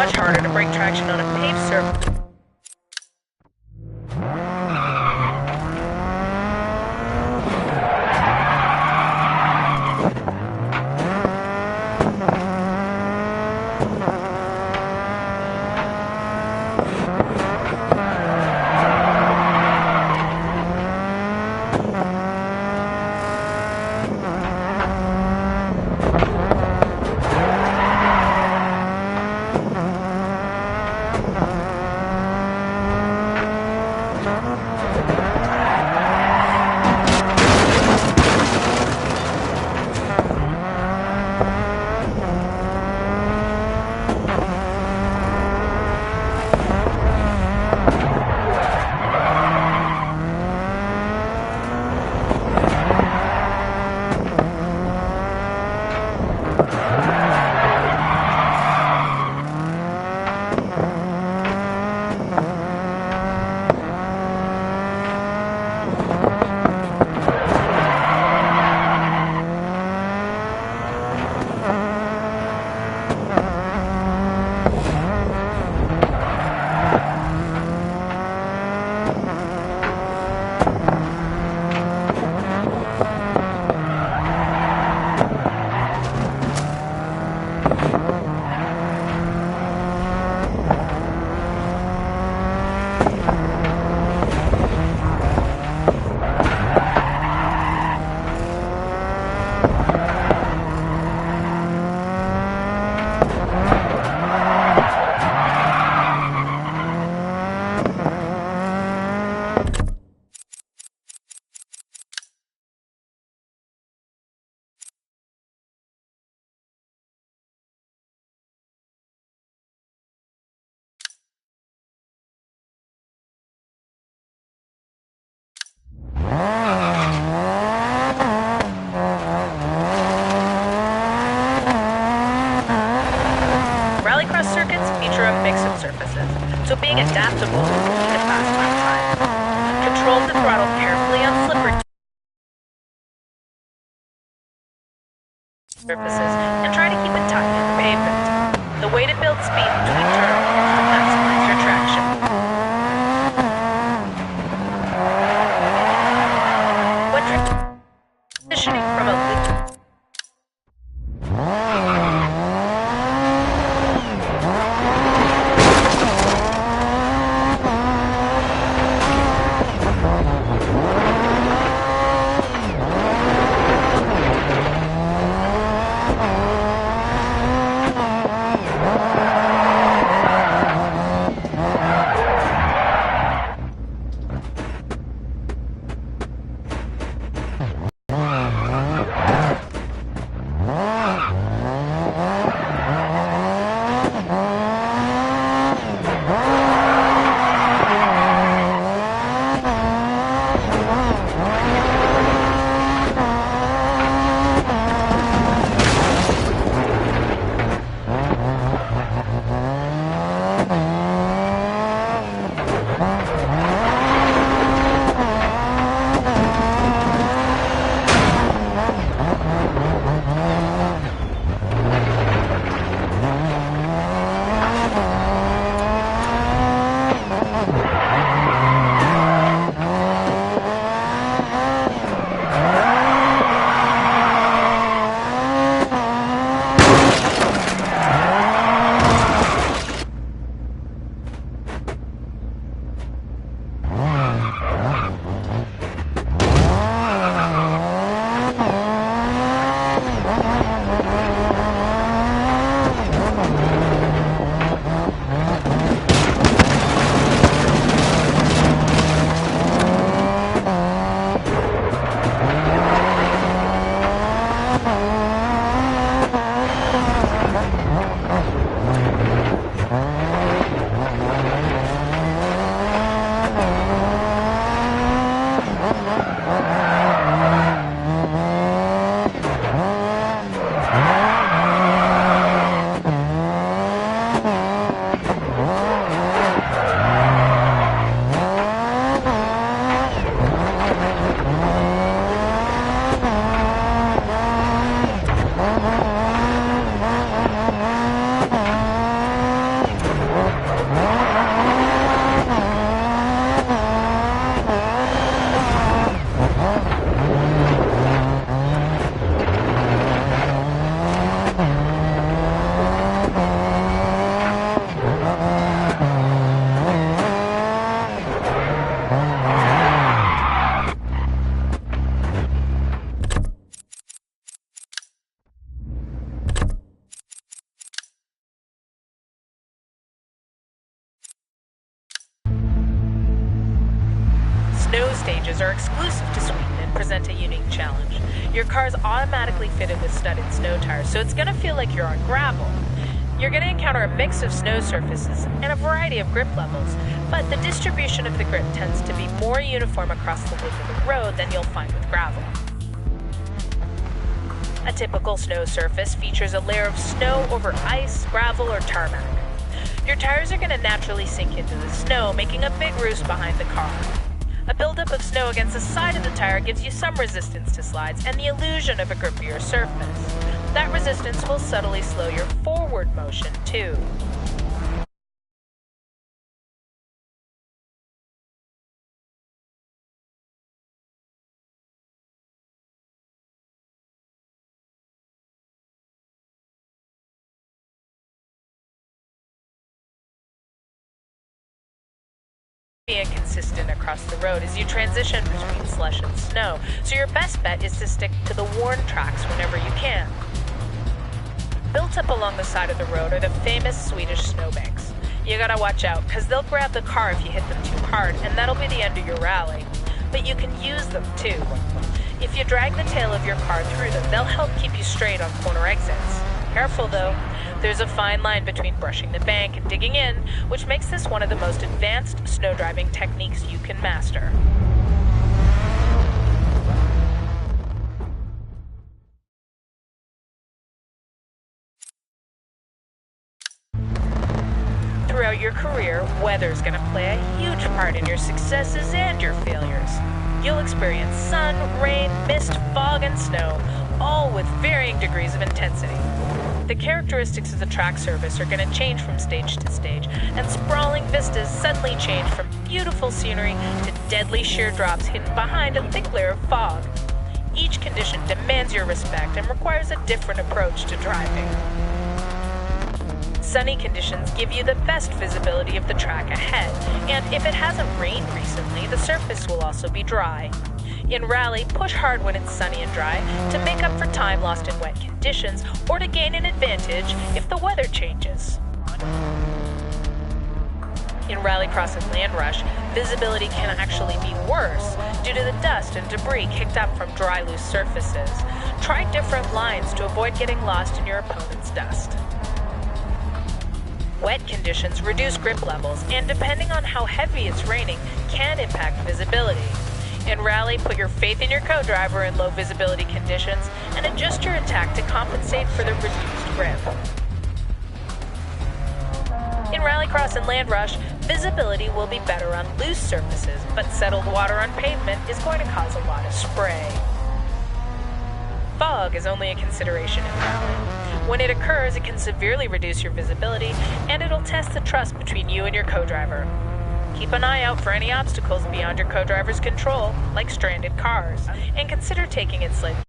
much harder to break traction on a paved surface. Rallycross circuits feature a mix of surfaces, so being adaptable is key to fast lap times. Control the throttle carefully on slippery surfaces and try to keep it tight to the pavement. The way to build speed between turns is to maximize your traction. When transitioning from a loop snow stages are exclusive to Sweden and present a unique challenge. Your car's automatically fitted with studded snow tires, so it's going to feel like you're on gravel. You're going to encounter a mix of snow surfaces and a variety of grip levels, but the distribution of the grip tends to be more uniform across the width of the road than you'll find with gravel. A typical snow surface features a layer of snow over ice, gravel, or tarmac. Your tires are going to naturally sink into the snow, making a big roost behind the car. A buildup of snow against the side of the tire gives you some resistance to slides and the illusion of a grippier surface. That resistance will subtly slow your forward motion, too. Being consistent across the road as you transition between slush and snow, so your best bet is to stick to the worn tracks whenever you can. Built up along the side of the road are the famous Swedish snowbanks. You gotta watch out, cause they'll grab the car if you hit them too hard, and that'll be the end of your rally. But you can use them too. If you drag the tail of your car through them, they'll help keep you straight on corner exits. Careful though, there's a fine line between brushing the bank and digging in, which makes this one of the most advanced snow driving techniques you can master. Throughout your career, weather's going to play a huge part in your successes and your failures. You'll experience sun, rain, mist, fog, and snow, all with varying degrees of intensity. The characteristics of the track surface are going to change from stage to stage, and sprawling vistas suddenly change from beautiful scenery to deadly sheer drops hidden behind a thick layer of fog. Each condition demands your respect and requires a different approach to driving. Sunny conditions give you the best visibility of the track ahead, and if it hasn't rained recently, the surface will also be dry. In rally, push hard when it's sunny and dry to make up for time lost in wet conditions or to gain an advantage if the weather changes. In rallycross and land rush, visibility can actually be worse due to the dust and debris kicked up from dry, loose surfaces. Try different lines to avoid getting lost in your opponent's dust. Wet conditions reduce grip levels and, depending on how heavy it's raining, can impact visibility. In rally, put your faith in your co-driver in low visibility conditions and adjust your attack to compensate for the reduced grip. In rallycross and land rush, visibility will be better on loose surfaces, but settled water on pavement is going to cause a lot of spray. Fog is only a consideration in rally. When it occurs, it can severely reduce your visibility, and it'll test the trust between you and your co-driver. Keep an eye out for any obstacles beyond your co-driver's control, like stranded cars, and consider taking it slightly.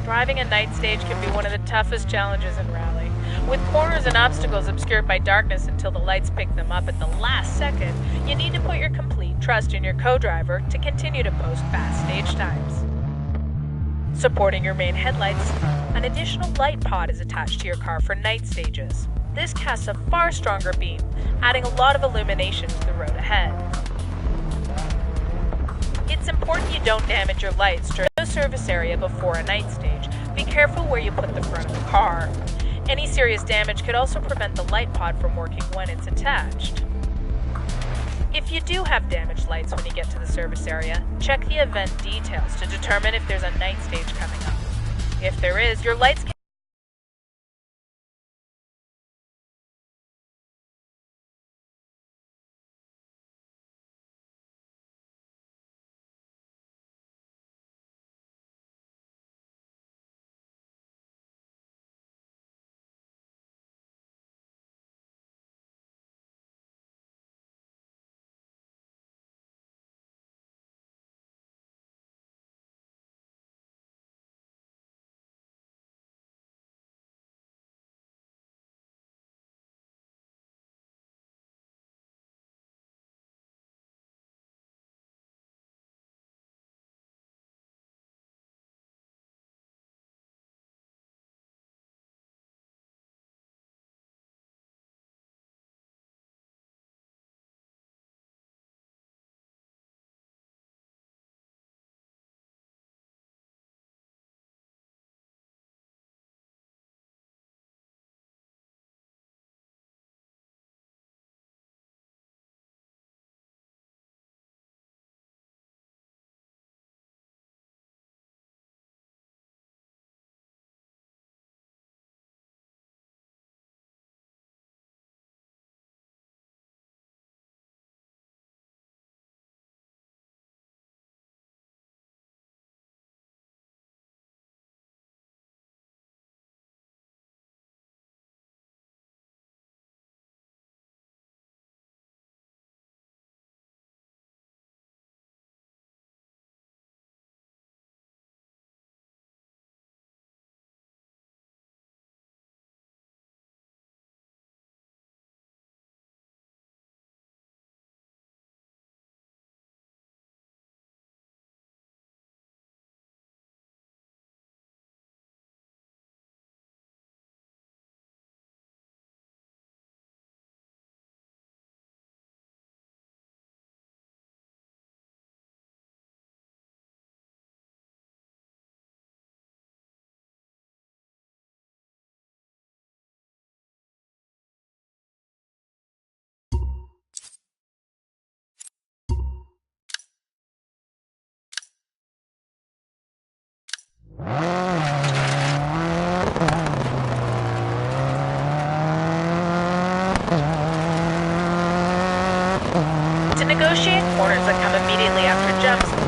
Driving a night stage can be one of the toughest challenges in rally. With corners and obstacles obscured by darkness until the lights pick them up at the last second, you need to put your complete trust in your co-driver to continue to post fast stage times. Supporting your main headlights, an additional light pod is attached to your car for night stages. This casts a far stronger beam, adding a lot of illumination to the road ahead. It's important you don't damage your lights during the service area before a night stage. Be careful where you put the front of the car. Any serious damage could also prevent the light pod from working when it's attached. If you do have damaged lights when you get to the service area, check the event details to determine if there's a night stage coming up. If there is, your lights can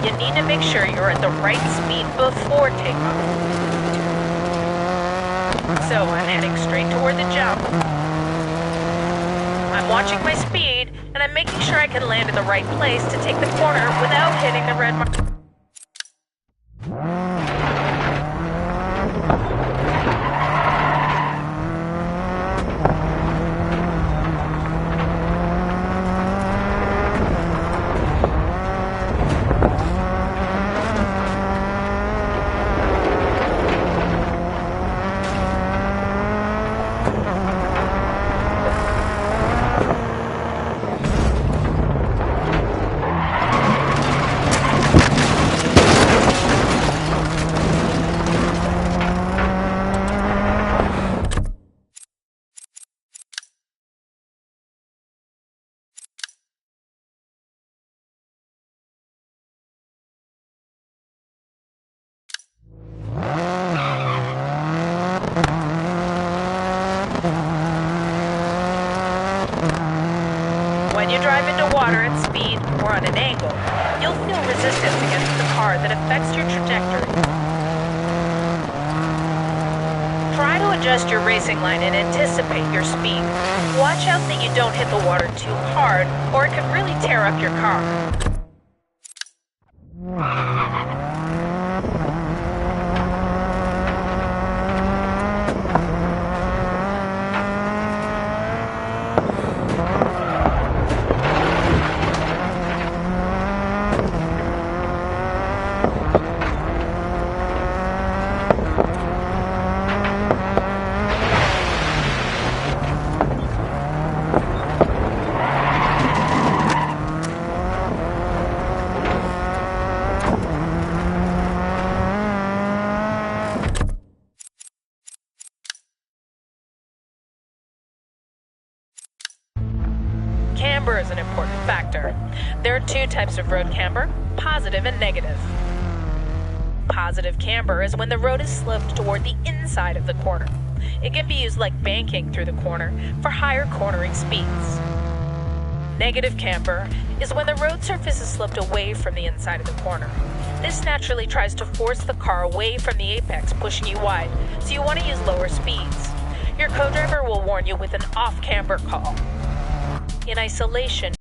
You need to make sure you're at the right speed before takeoff. So I'm heading straight toward the jump. I'm watching my speed, and I'm making sure I can land in the right place to take the corner without hitting the red mark. When you drive into water at speed or on an angle, you'll feel resistance against the car that affects your trajectory. Try to adjust your racing line and anticipate your speed. Watch out that you don't hit the water too hard, or it could really tear up your car. Camber is an important factor. There are two types of road camber, positive and negative. Positive camber is when the road is sloped toward the inside of the corner. It can be used like banking through the corner for higher cornering speeds. Negative camber is when the road surface is sloped away from the inside of the corner. This naturally tries to force the car away from the apex, pushing you wide, so you want to use lower speeds. Your co-driver will warn you with an off-camber call. In isolation,